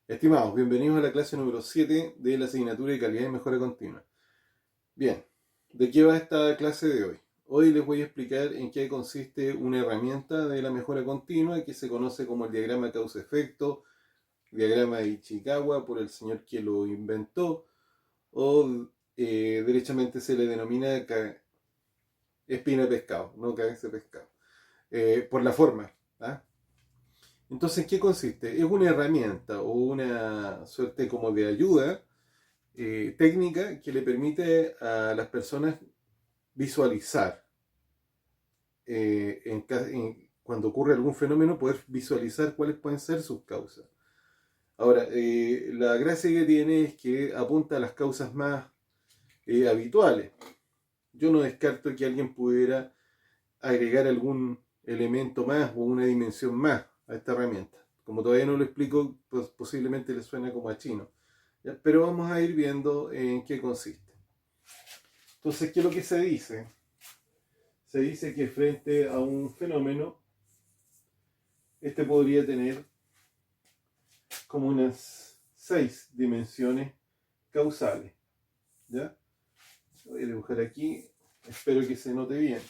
Estimados, bienvenidos a la clase número 7 de la asignatura de calidad y mejora continua. Bien, ¿de qué va esta clase de hoy? Hoy les voy a explicar en qué consiste una herramienta de la mejora continua que se conoce como el diagrama causa-efecto, diagrama de Ichikawa por el señor que lo inventó, o derechamente se le denomina espina de pescado, no cabeza de pescado, por la forma. ¿Ah? Entonces, ¿qué consiste? Es una herramienta o una suerte como de ayuda técnica que le permite a las personas visualizar, cuando ocurre algún fenómeno, poder visualizar cuáles pueden ser sus causas. Ahora, la gracia que tiene es que apunta a las causas más habituales. Yo no descarto que alguien pudiera agregar algún elemento más o una dimensión más a esta herramienta. Como todavía no lo explico, pues posiblemente le suena como a chino. ¿Ya? Pero vamos a ir viendo en qué consiste. Entonces, ¿qué es lo que se dice? Se dice que frente a un fenómeno, este podría tener como unas 6 dimensiones causales. ¿Ya? Voy a dibujar aquí, espero que se note bien.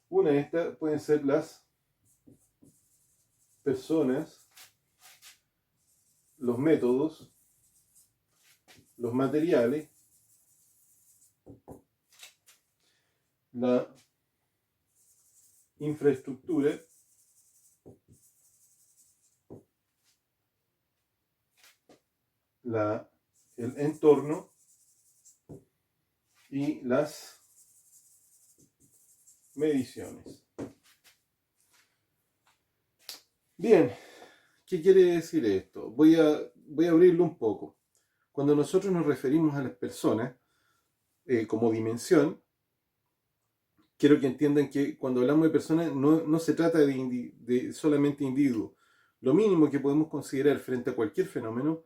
Una de estas pueden ser las personas, los métodos, los materiales, la infraestructura, el entorno y las mediciones. Bien, ¿qué quiere decir esto? Voy a abrirlo un poco. Cuando nosotros nos referimos a las personas como dimensión, quiero que entiendan que cuando hablamos de personas no se trata de solamente individuos. Lo mínimo que podemos considerar frente a cualquier fenómeno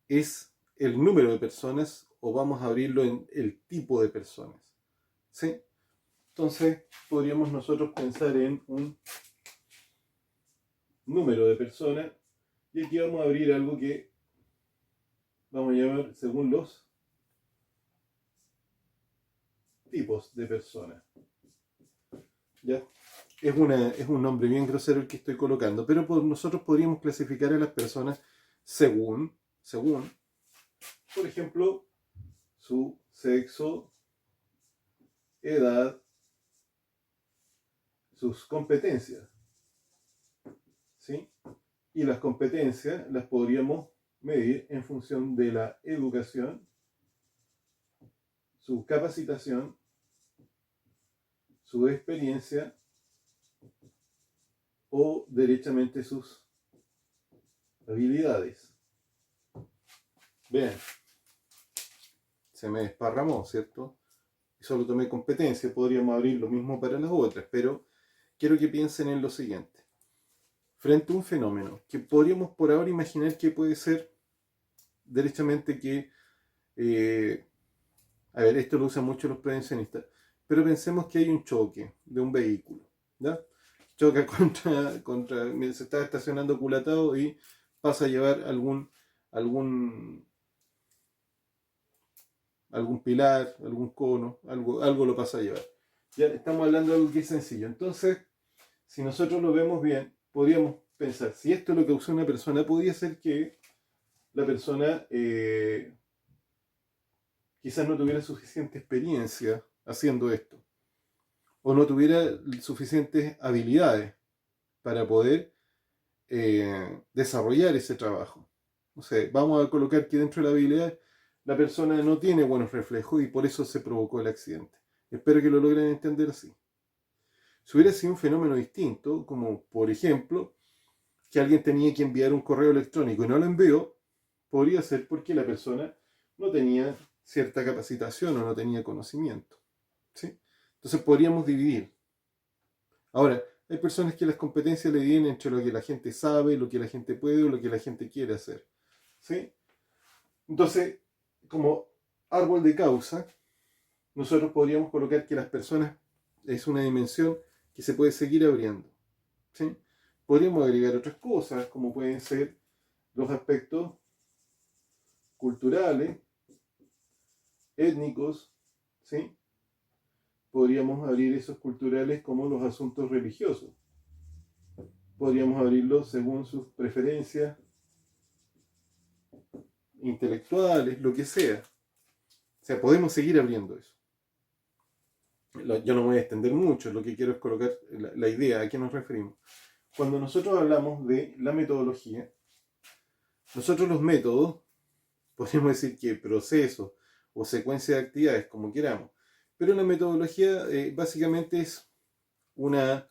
es el número de personas o vamos a abrirlo en el tipo de personas. ¿Sí? Entonces podríamos nosotros pensar en un número de personas y aquí vamos a abrir algo que vamos a llamar según los tipos de personas. ¿Ya? Es un nombre bien grosero el que estoy colocando, pero nosotros podríamos clasificar a las personas según, por ejemplo, su sexo, edad, sus competencias. ¿Sí? Y las competencias las podríamos medir en función de la educación, su capacitación, su experiencia o derechamente sus habilidades. Vean, se me desparramó, ¿cierto? Y solo tomé competencia, podríamos abrir lo mismo para las otras, pero quiero que piensen en lo siguiente. Frente a un fenómeno que podríamos por ahora imaginar que puede ser derechamente que, a ver, esto lo usan mucho los prevencionistas, pero pensemos que hay un choque de un vehículo, ¿ya? Choca contra se está estacionando culatado y pasa a llevar algún, algún pilar, algún cono, algo lo pasa a llevar. Ya estamos hablando de algo que es sencillo. Entonces, si nosotros lo vemos bien, podríamos pensar, si esto es lo que usó una persona, podría ser que la persona quizás no tuviera suficiente experiencia haciendo esto, o no tuviera suficientes habilidades para poder desarrollar ese trabajo. O sea, vamos a colocar que dentro de la habilidad la persona no tiene buenos reflejos y por eso se provocó el accidente. Espero que lo logren entender así. Si hubiera sido un fenómeno distinto, como por ejemplo, que alguien tenía que enviar un correo electrónico y no lo envió, podría ser porque la persona no tenía cierta capacitación o no tenía conocimiento. ¿Sí? Entonces podríamos dividir. Ahora, hay personas que las competencias le dividen entre lo que la gente sabe, lo que la gente puede o lo que la gente quiere hacer. ¿Sí? Entonces, como árbol de causa, nosotros podríamos colocar que las personas es una dimensión que se puede seguir abriendo. ¿Sí? Podríamos agregar otras cosas, como pueden ser los aspectos culturales, étnicos, ¿sí? Podríamos abrir esos culturales como los asuntos religiosos. Podríamos abrirlos según sus preferencias intelectuales, lo que sea. O sea, podemos seguir abriendo eso. Yo no me voy a extender mucho, lo que quiero es colocar la idea, a qué nos referimos. Cuando nosotros hablamos de la metodología, nosotros los métodos, podríamos decir que procesos o secuencia de actividades, como queramos, pero la metodología básicamente es una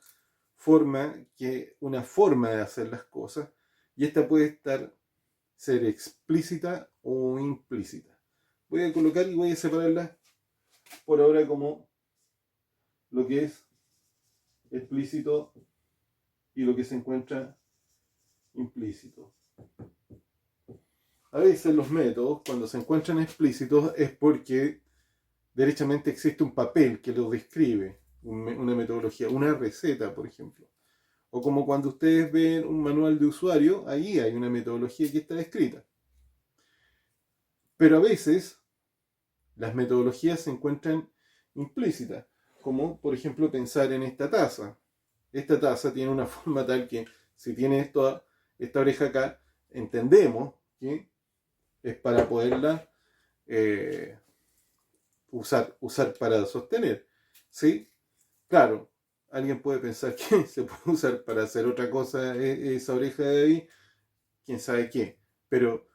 forma de hacer las cosas, y esta puede ser explícita o implícita. Voy a colocar y voy a separarlas por ahora como lo que es explícito y lo que se encuentra implícito. A veces los métodos, cuando se encuentran explícitos, es porque derechamente existe un papel que lo describe, una metodología, una receta, por ejemplo. O como cuando ustedes ven un manual de usuario, ahí hay una metodología que está descrita. Pero a veces las metodologías se encuentran implícitas, como por ejemplo pensar en esta taza. Esta taza tiene una forma tal que si tiene esta oreja acá, entendemos que es para poderla usar para sostener. ¿Sí? Claro, alguien puede pensar que se puede usar para hacer otra cosa esa oreja de ahí, quién sabe qué. Pero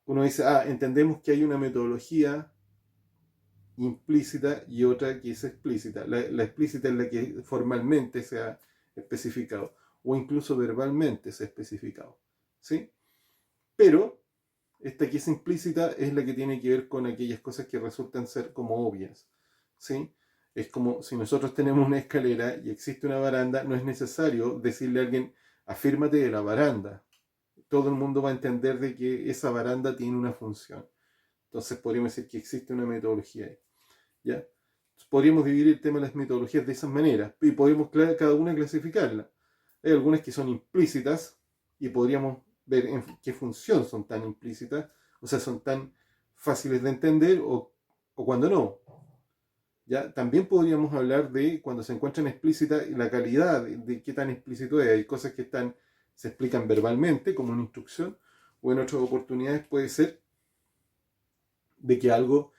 uno dice, entendemos que hay una metodología implícita y otra que es explícita. La explícita es la que formalmente se ha especificado, o incluso verbalmente se ha especificado. ¿Sí? Pero esta que es implícita es la que tiene que ver con aquellas cosas que resultan ser como obvias. ¿Sí? Es como si nosotros tenemos una escalera y existe una baranda, no es necesario decirle a alguien, afírmate de la baranda. Todo el mundo va a entender de que esa baranda tiene una función. Entonces podríamos decir que existe una metodología ahí. ¿Ya? Podríamos dividir el tema de las metodologías de esas maneras y podríamos cada una clasificarla. Hay algunas que son implícitas y podríamos ver en qué función son tan implícitas, o sea, son tan fáciles de entender o cuando no. ¿Ya? También podríamos hablar de cuando se encuentran explícitas la calidad de qué tan explícito es. Hay cosas que se explican verbalmente como una instrucción, o en otras oportunidades puede ser de que algo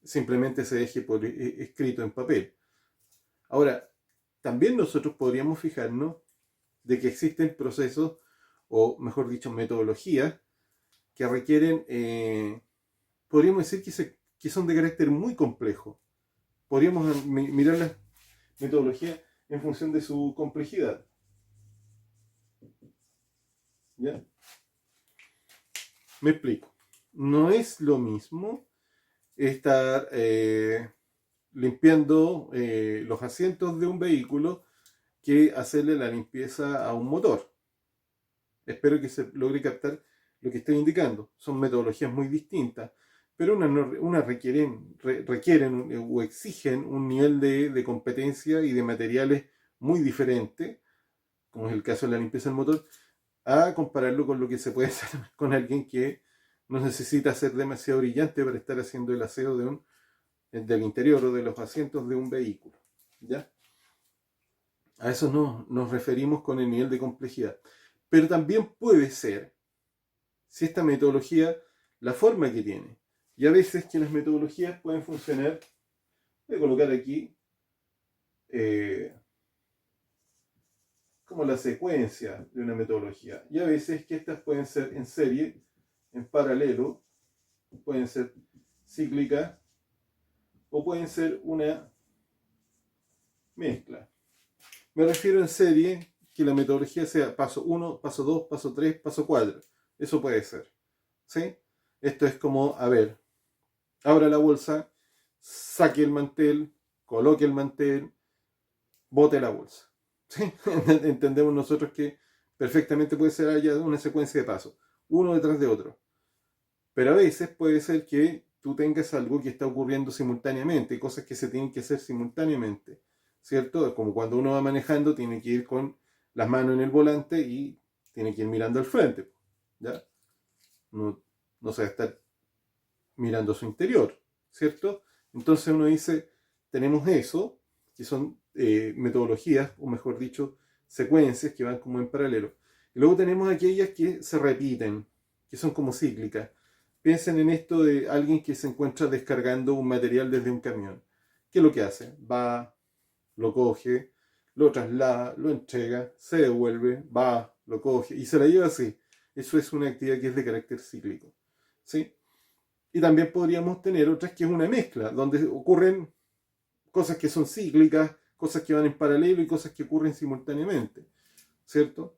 simplemente se deje por escrito en papel. Ahora, también nosotros podríamos fijarnos de que existen procesos, o mejor dicho, metodologías, que requieren, podríamos decir que son de carácter muy complejo. Podríamos mirar las metodologías en función de su complejidad. ¿Ya? Me explico. No es lo mismo estar limpiando los asientos de un vehículo que hacerle la limpieza a un motor. Espero que se logre captar lo que estoy indicando. Son metodologías muy distintas, pero unas requieren o exigen un nivel de competencia y de materiales muy diferente, como es el caso de la limpieza del motor, a compararlo con lo que se puede hacer con alguien que no necesita ser demasiado brillante para estar haciendo el aseo del interior o de los asientos de un vehículo. ¿Ya? A eso nos referimos con el nivel de complejidad. Pero también puede ser, si esta metodología, la forma que tiene. Y a veces que las metodologías pueden funcionar, voy a colocar aquí como la secuencia de una metodología. Y a veces que estas pueden ser en serie, en paralelo, pueden ser cíclicas, o pueden ser una mezcla. Me refiero en serie que la metodología sea paso 1, paso 2, paso 3, paso 4. Eso puede ser. ¿Sí? Esto es como, abra la bolsa, saque el mantel, coloque el mantel, bote la bolsa. ¿Sí? Entendemos nosotros que perfectamente puede ser allá una secuencia de pasos, uno detrás de otro. Pero a veces puede ser que tú tengas algo que está ocurriendo simultáneamente, cosas que se tienen que hacer simultáneamente, ¿cierto? Como cuando uno va manejando, tiene que ir con las manos en el volante y tiene que ir mirando al frente, ¿ya? No se va a estar mirando a su interior, ¿cierto? Entonces uno dice, tenemos eso, que son metodologías, o mejor dicho, secuencias que van como en paralelo. Y luego tenemos aquellas que se repiten, que son como cíclicas. Piensen en esto de alguien que se encuentra descargando un material desde un camión. ¿Qué es lo que hace? Va, lo coge, lo traslada, lo entrega, se devuelve, va, lo coge y se la lleva así. Eso es una actividad que es de carácter cíclico, ¿sí? Y también podríamos tener otras que es una mezcla, donde ocurren cosas que son cíclicas, cosas que van en paralelo y cosas que ocurren simultáneamente, ¿cierto?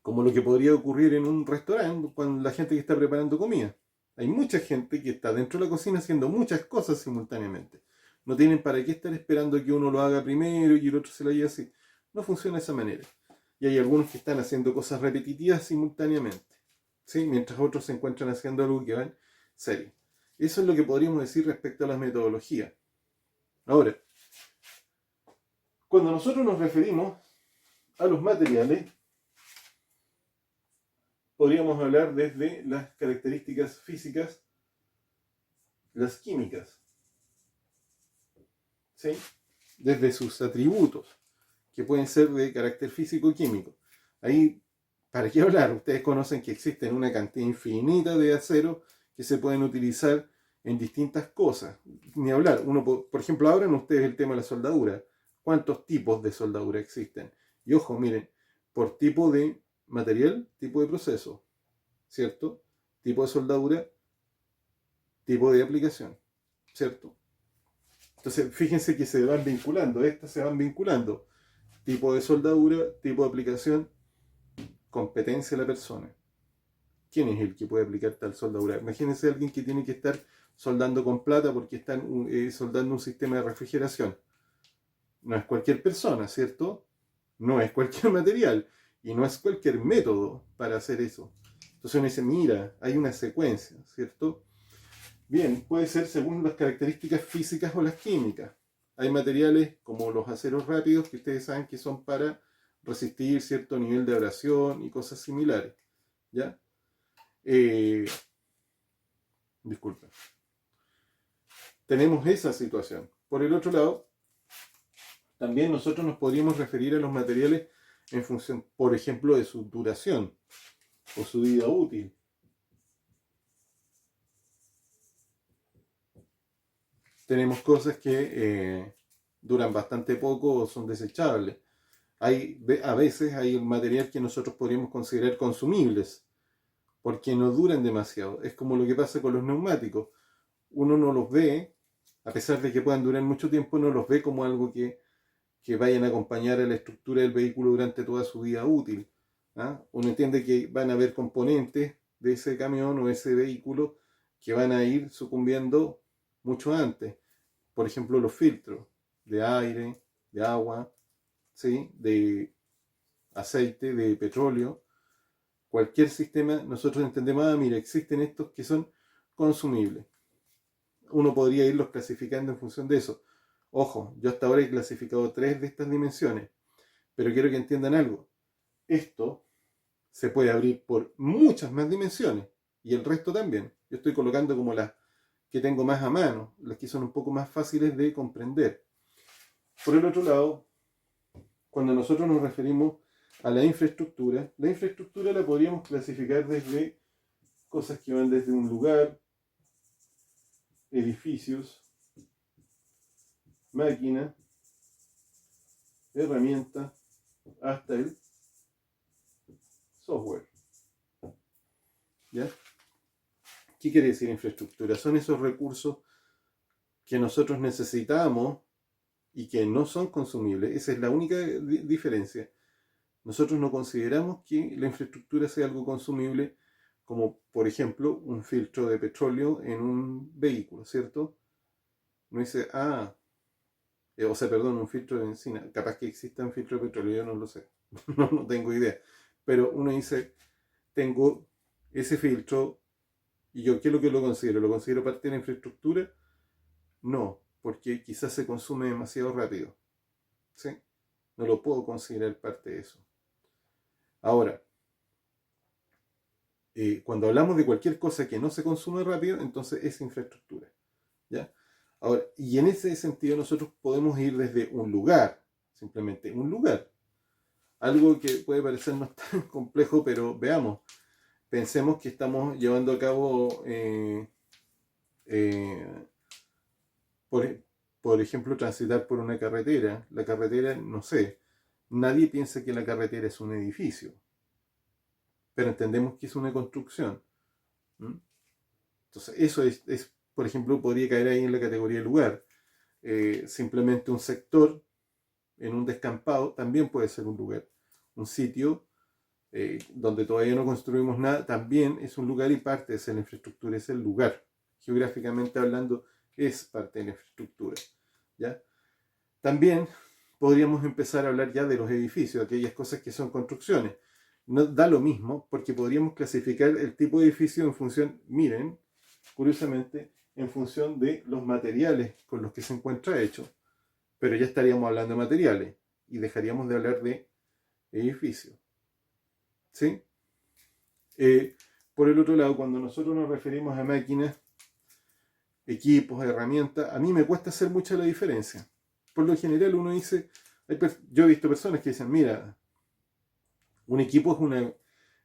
Como lo que podría ocurrir en un restaurante con la gente que está preparando comida. Hay mucha gente que está dentro de la cocina haciendo muchas cosas simultáneamente. No tienen para qué estar esperando que uno lo haga primero y el otro se lo haga así. No funciona de esa manera. Y hay algunos que están haciendo cosas repetitivas simultáneamente, ¿sí? Mientras otros se encuentran haciendo algo que va en serie. Eso es lo que podríamos decir respecto a las metodologías. Ahora, cuando nosotros nos referimos a los materiales, podríamos hablar desde las características físicas, las químicas, ¿sí? Desde sus atributos, que pueden ser de carácter físico-químico. Ahí, ¿para qué hablar? Ustedes conocen que existen una cantidad infinita de acero que se pueden utilizar en distintas cosas. Ni hablar, uno, por ejemplo, ahora en ustedes el tema de la soldadura. ¿Cuántos tipos de soldadura existen? Y ojo, miren, por tipo de material, tipo de proceso, ¿cierto? Tipo de soldadura, tipo de aplicación, ¿cierto? Entonces, fíjense que se van vinculando, estas se van vinculando. Tipo de soldadura, tipo de aplicación, competencia de la persona. ¿Quién es el que puede aplicar tal soldadura? Imagínense a alguien que tiene que estar soldando con plata porque están soldando un sistema de refrigeración. No es cualquier persona, ¿cierto? No es cualquier material y no es cualquier método para hacer eso. Entonces uno dice, mira, hay una secuencia, ¿cierto? Bien, puede ser según las características físicas o las químicas. Hay materiales como los aceros rápidos que ustedes saben que son para resistir cierto nivel de abrasión y cosas similares. ¿Ya? Disculpen. Tenemos esa situación. Por el otro lado, también nosotros nos podríamos referir a los materiales en función, por ejemplo, de su duración o su vida útil. Tenemos cosas que duran bastante poco o son desechables. A veces hay material que nosotros podríamos considerar consumibles, porque no duran demasiado. Es como lo que pasa con los neumáticos. Uno no los ve, a pesar de que puedan durar mucho tiempo, no los ve como algo que vayan a acompañar a la estructura del vehículo durante toda su vida útil. ¿Ah? Uno entiende que van a haber componentes de ese camión o ese vehículo que van a ir sucumbiendo mucho antes. Por ejemplo, los filtros de aire, de agua, ¿sí? De aceite, de petróleo. Cualquier sistema, nosotros entendemos, mira, existen estos que son consumibles. Uno podría irlos clasificando en función de eso. Ojo, yo hasta ahora he clasificado 3 de estas dimensiones, pero quiero que entiendan algo. Esto se puede abrir por muchas más dimensiones y el resto también. Yo estoy colocando como las que tengo más a mano, las que son un poco más fáciles de comprender. Por el otro lado, cuando nosotros nos referimos a la infraestructura la podríamos clasificar desde cosas que van desde un lugar, edificios, máquina, herramienta, hasta el software. ¿Ya? ¿Qué quiere decir infraestructura? Son esos recursos que nosotros necesitamos y que no son consumibles. Esa es la única diferencia. Nosotros no consideramos que la infraestructura sea algo consumible, como por ejemplo un filtro de petróleo en un vehículo, ¿cierto? Uno dice, un filtro de benzina. Capaz que exista un filtro de petróleo, yo no lo sé. No tengo idea. Pero uno dice, tengo ese filtro y yo, ¿qué es lo que lo considero? ¿Lo considero parte de la infraestructura? No, porque quizás se consume demasiado rápido. ¿Sí? No lo puedo considerar parte de eso. Ahora, cuando hablamos de cualquier cosa que no se consume rápido, entonces es infraestructura. ¿Ya? Ahora, y en ese sentido nosotros podemos ir desde un lugar, simplemente un lugar. Algo que puede parecernos tan complejo, pero veamos, pensemos que estamos llevando a cabo, por, por ejemplo, transitar por una carretera. La carretera, no sé, nadie piensa que la carretera es un edificio, pero entendemos que es una construcción. ¿Mm? Entonces, eso por ejemplo, podría caer ahí en la categoría de lugar. Simplemente un sector en un descampado también puede ser un lugar. Un sitio donde todavía no construimos nada también es un lugar y parte de esa infraestructura, es el lugar. Geográficamente hablando, es parte de la infraestructura. ¿Ya? También podríamos empezar a hablar ya de los edificios, aquellas cosas que son construcciones. No da lo mismo porque podríamos clasificar el tipo de edificio en función, miren, curiosamente, en función de los materiales con los que se encuentra hecho. Pero ya estaríamos hablando de materiales y dejaríamos de hablar de edificios. ¿Sí? Por el otro lado, cuando nosotros nos referimos a máquinas, equipos, herramientas, a mí me cuesta hacer mucha la diferencia. Por lo general uno dice, yo he visto personas que dicen, mira, un equipo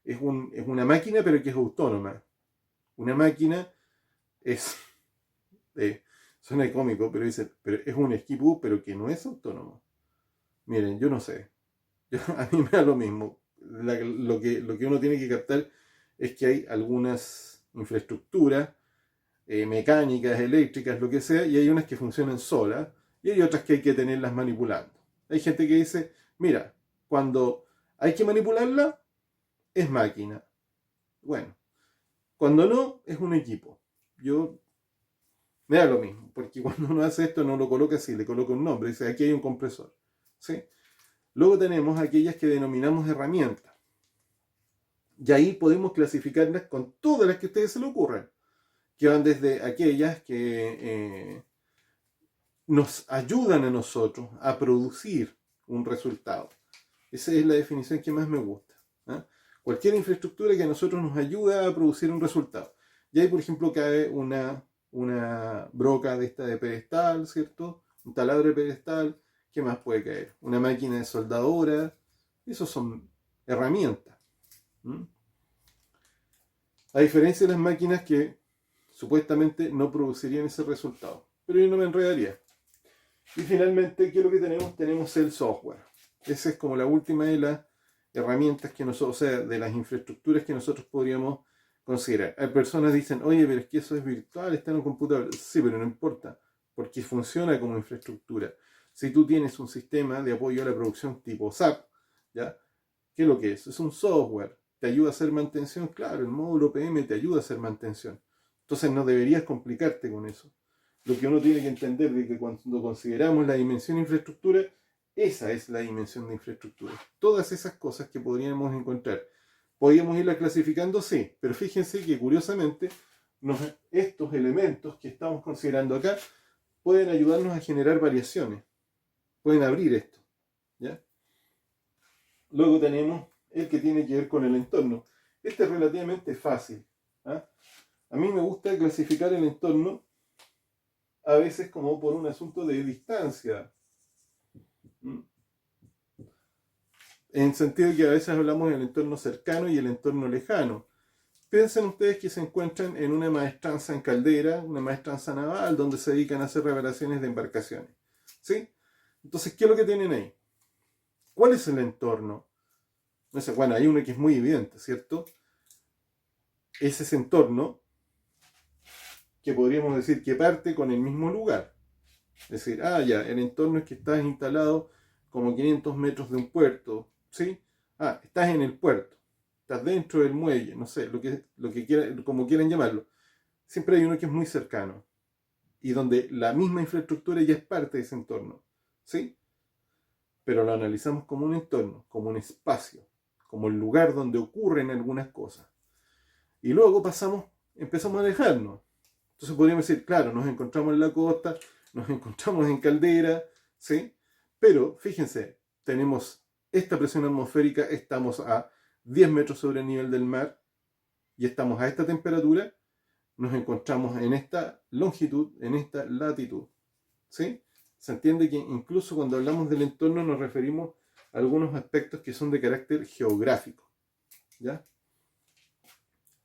es una máquina pero que es autónoma. Una máquina es, suena cómico, pero dice, pero es un equipo pero que no es autónomo. Miren, yo no sé. A mí me da lo mismo. Lo que uno tiene que captar es que hay algunas infraestructuras mecánicas, eléctricas, lo que sea, y hay unas que funcionan solas y hay otras que hay que tenerlas manipulando. Hay gente que dice, mira, cuando hay que manipularla, es máquina. Bueno, cuando no, es un equipo. Yo me da lo mismo, porque cuando uno hace esto no lo coloca así, le coloca un nombre, dice, aquí hay un compresor. ¿Sí? Luego tenemos aquellas que denominamos herramientas. Y ahí podemos clasificarlas con todas las que a ustedes se le ocurran, que van desde aquellas que nos ayudan a nosotros a producir un resultado. Esa es la definición que más me gusta. ¿Eh? Cualquier infraestructura que a nosotros nos ayuda a producir un resultado. Y ahí, por ejemplo, cae una broca de esta de pedestal, ¿cierto? Un taladro de pedestal. ¿Qué más puede caer? Una máquina de soldadora. Esos son herramientas. ¿Mm? A diferencia de las máquinas que supuestamente no producirían ese resultado. Pero yo no me enredaría. Y finalmente, ¿qué es lo que tenemos? Tenemos el software. Esa es como la última de las herramientas que nosotros, o sea, de las infraestructuras que nosotros podríamos considerar. Hay personas que dicen, oye, pero es que eso es virtual, está en un computador. Sí, pero no importa, porque funciona como infraestructura. Si tú tienes un sistema de apoyo a la producción tipo SAP, ¿ya? ¿Qué es lo que es? Es un software. ¿Te ayuda a hacer mantención? Claro, el módulo PM te ayuda a hacer mantención. Entonces no deberías complicarte con eso. Lo que uno tiene que entender es que cuando consideramos la dimensión de infraestructura, esa es la dimensión de infraestructura. Todas esas cosas que podríamos encontrar. ¿Podríamos irlas clasificando? Sí, pero fíjense que curiosamente estos elementos que estamos considerando acá pueden ayudarnos a generar variaciones. Pueden abrir esto. ¿Ya? Luego tenemos el que tiene que ver con el entorno. Este es relativamente fácil. ¿Ah? A mí me gusta clasificar el entorno a veces como por un asunto de distancia. En el sentido de que a veces hablamos del entorno cercano y el entorno lejano. Piensen ustedes que se encuentran en una maestranza en caldera, una maestranza naval, donde se dedican a hacer reparaciones de embarcaciones. ¿Sí? Entonces, ¿qué es lo que tienen ahí? ¿Cuál es el entorno? No sé, bueno, hay uno que es muy evidente, ¿cierto? Es ese entorno que podríamos decir que parte con el mismo lugar. Es decir, ya, el entorno es que estás instalado como 500 metros de un puerto, ¿sí? Estás en el puerto, estás dentro del muelle, no sé, lo que quieran, como quieran llamarlo. Siempre hay uno que es muy cercano y donde la misma infraestructura ya es parte de ese entorno, ¿sí? Pero lo analizamos como un entorno, como un espacio, como el lugar donde ocurren algunas cosas. Y luego empezamos a alejarnos. Entonces podríamos decir, claro, nos encontramos en la costa, nos encontramos en caldera, ¿sí? Pero fíjense, tenemos esta presión atmosférica, estamos a 10 metros sobre el nivel del mar, y estamos a esta temperatura, nos encontramos en esta longitud, en esta latitud. ¿Sí? Se entiende que incluso cuando hablamos del entorno nos referimos a algunos aspectos que son de carácter geográfico. ¿Ya?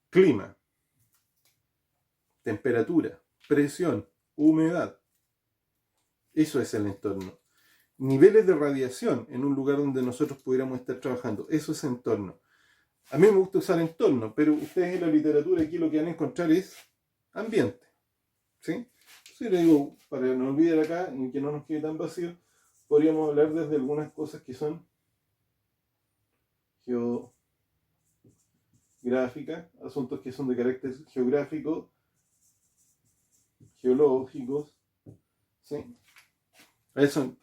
Clima, temperatura, presión, humedad. Eso es el entorno. Niveles de radiación en un lugar donde nosotros pudiéramos estar trabajando. Eso es entorno. A mí me gusta usar entorno, pero ustedes en la literatura aquí lo que van a encontrar es ambiente. ¿Sí? Si le digo, para no olvidar acá y que no nos quede tan vacío, podríamos hablar desde algunas cosas que son geográficas, asuntos que son de carácter geográfico, geológicos, ¿sí? Eso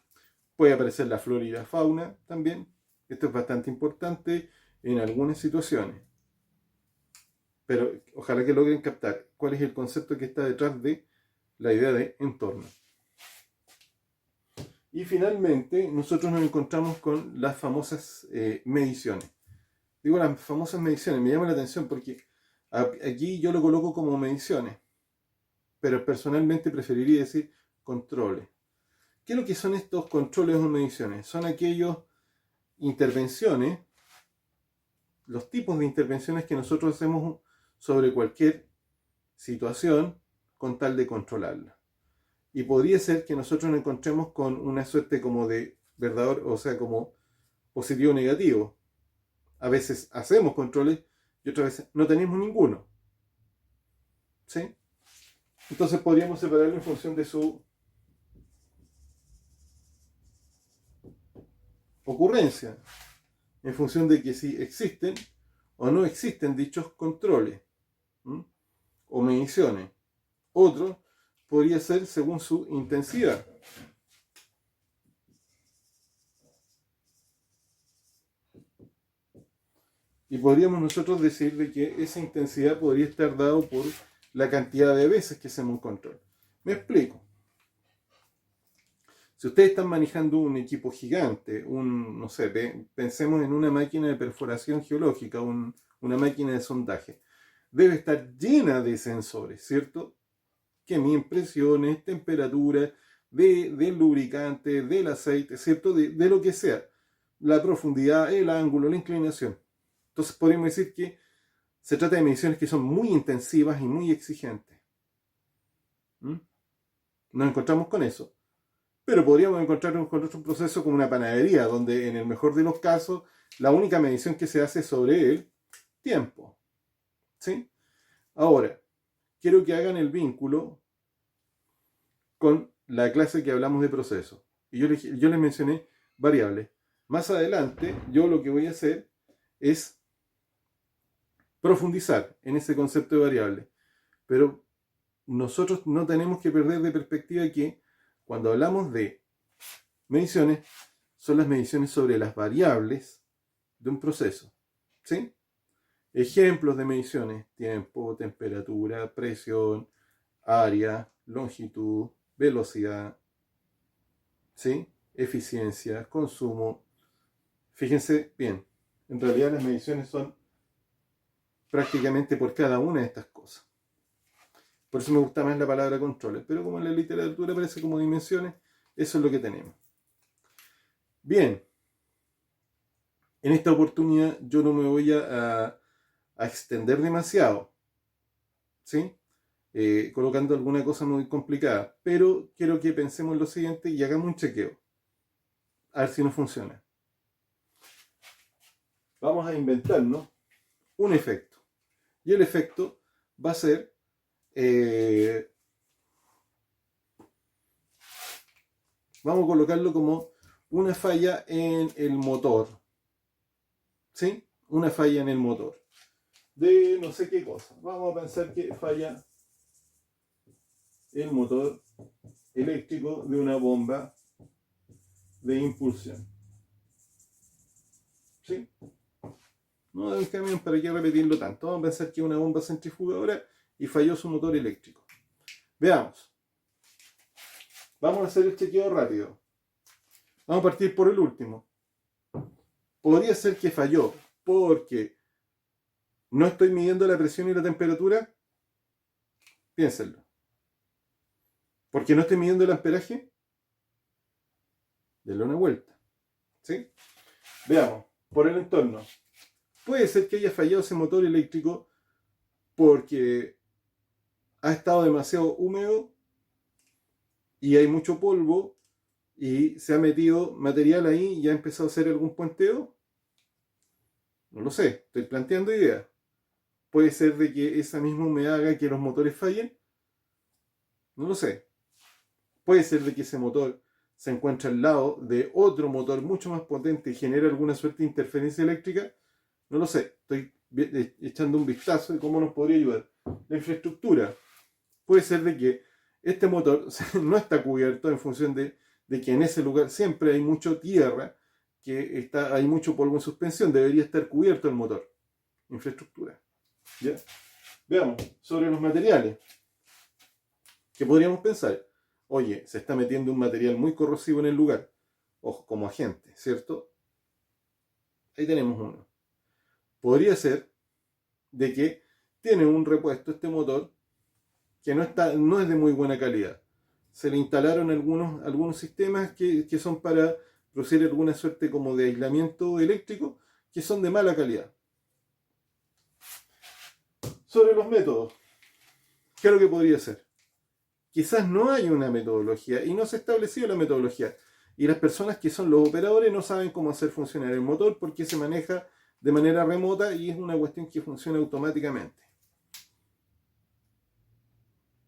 puede aparecer la flora y la fauna también. Esto es bastante importante en algunas situaciones. Pero ojalá que logren captar cuál es el concepto que está detrás de la idea de entorno. Y finalmente, nosotros nos encontramos con las famosas mediciones. Digo las famosas mediciones, me llama la atención porque aquí yo lo coloco como mediciones, pero personalmente preferiría decir controles. ¿Qué es lo que son estos controles o mediciones? Son aquellas intervenciones, los tipos de intervenciones que nosotros hacemos sobre cualquier situación con tal de controlarla. Y podría ser que nosotros nos encontremos con una suerte como de verdadero, o sea, como positivo o negativo. A veces hacemos controles y otras veces no tenemos ninguno. ¿Sí? Entonces podríamos separarlo en función de su ocurrencia, en función de que si existen o no existen dichos controles, ¿m? O mediciones. Otro podría ser según su intensidad. Y podríamos nosotros decir de que esa intensidad podría estar dado por la cantidad de veces que hacemos un control. Me explico. Si ustedes están manejando un equipo gigante, no sé, pensemos en una máquina de perforación geológica, una máquina de sondaje, debe estar llena de sensores, ¿cierto? Que miden presiones, temperatura, del lubricante, del aceite, ¿cierto? De lo que sea, la profundidad, el ángulo, la inclinación. Entonces podríamos decir que se trata de mediciones que son muy intensivas y muy exigentes. Nos encontramos con eso. Pero podríamos encontrarnos con otro proceso como una panadería, donde en el mejor de los casos, la única medición que se hace sobre el tiempo. ¿Sí? Ahora, quiero que hagan el vínculo con la clase que hablamos de proceso. Y yo les mencioné variables. Más adelante, yo lo que voy a hacer es profundizar en ese concepto de variable. Pero nosotros no tenemos que perder de perspectiva que cuando hablamos de mediciones, son las mediciones sobre las variables de un proceso. ¿Sí? Ejemplos de mediciones: tiempo, temperatura, presión, área, longitud, velocidad, ¿sí? Eficiencia, consumo. Fíjense bien, en realidad las mediciones son prácticamente por cada una de estas cosas. Por eso me gusta más la palabra controles, pero como en la literatura aparece como dimensiones, eso es lo que tenemos. Bien, en esta oportunidad yo no me voy a extender demasiado, ¿sí? Colocando alguna cosa muy complicada, pero quiero que pensemos en lo siguiente y hagamos un chequeo, a ver si nos funciona. Vamos a inventarnos un efecto, y el efecto va a ser vamos a colocarlo como una falla en el motor, ¿sí? Una falla en el motor de no sé qué cosa. Vamos a pensar que falla el motor eléctrico de una bomba de impulsión, ¿sí? No de un camión, para qué repetirlo tanto. Vamos a pensar que es una bomba centrifugadora y falló su motor eléctrico. Veamos. Vamos a hacer el chequeo rápido. Vamos a partir por el último. Podría ser que falló porque ¿No estoy midiendo la presión y la temperatura? Piénsenlo. ¿Por qué no estoy midiendo el amperaje? Denle una vuelta. ¿Sí? Veamos, por el entorno. Puede ser que haya fallado ese motor eléctrico porque ha estado demasiado húmedo y hay mucho polvo y se ha metido material ahí y ha empezado a hacer algún puenteo. No lo sé, estoy planteando ideas. Puede ser de que esa misma humedad haga que los motores fallen. No lo sé. Puede ser de que ese motor se encuentra al lado de otro motor mucho más potente y genera alguna suerte de interferencia eléctrica. No lo sé. Estoy echando un vistazo de cómo nos podría ayudar. La infraestructura. Puede ser de que este motor no está cubierto en función de que en ese lugar siempre hay mucha tierra, que hay mucho polvo en suspensión. Debería estar cubierto el motor. Infraestructura. ¿Ya? Veamos, sobre los materiales. ¿Qué podríamos pensar? Oye, se está metiendo un material muy corrosivo en el lugar. Ojo, como agente, ¿cierto? Ahí tenemos uno. Podría ser de que tiene un repuesto este motor que no es de muy buena calidad. Se le instalaron algunos sistemas que son para producir alguna suerte como de aislamiento eléctrico que son de mala calidad. Sobre los métodos, ¿qué es lo que podría ser? Quizás no hay una metodología y no se ha establecido la metodología. Y las personas que son los operadores no saben cómo hacer funcionar el motor porque se maneja de manera remota y es una cuestión que funciona automáticamente.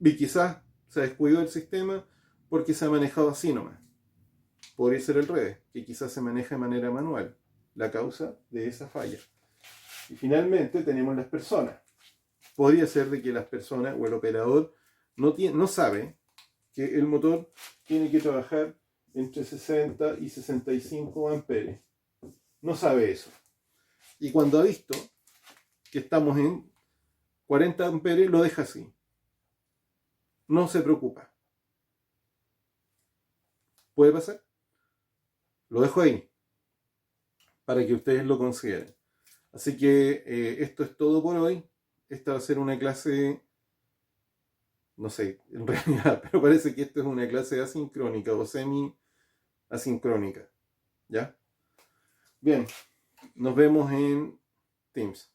Y quizás se descuidó el sistema porque se ha manejado así nomás. Podría ser el revés, que quizás se maneja de manera manual. La causa de esa falla. Y finalmente tenemos las personas. Podría ser de que las personas o el operador no sabe que el motor tiene que trabajar entre 60 y 65 amperes. No sabe eso. Y cuando ha visto que estamos en 40 amperes, lo deja así. No se preocupa. ¿Puede pasar? Lo dejo ahí para que ustedes lo consideren. Así que esto es todo por hoy. Esta va a ser una clase, no sé, en realidad, pero parece que esto es una clase asincrónica o semi-asincrónica. ¿Ya? Bien, nos vemos en Teams.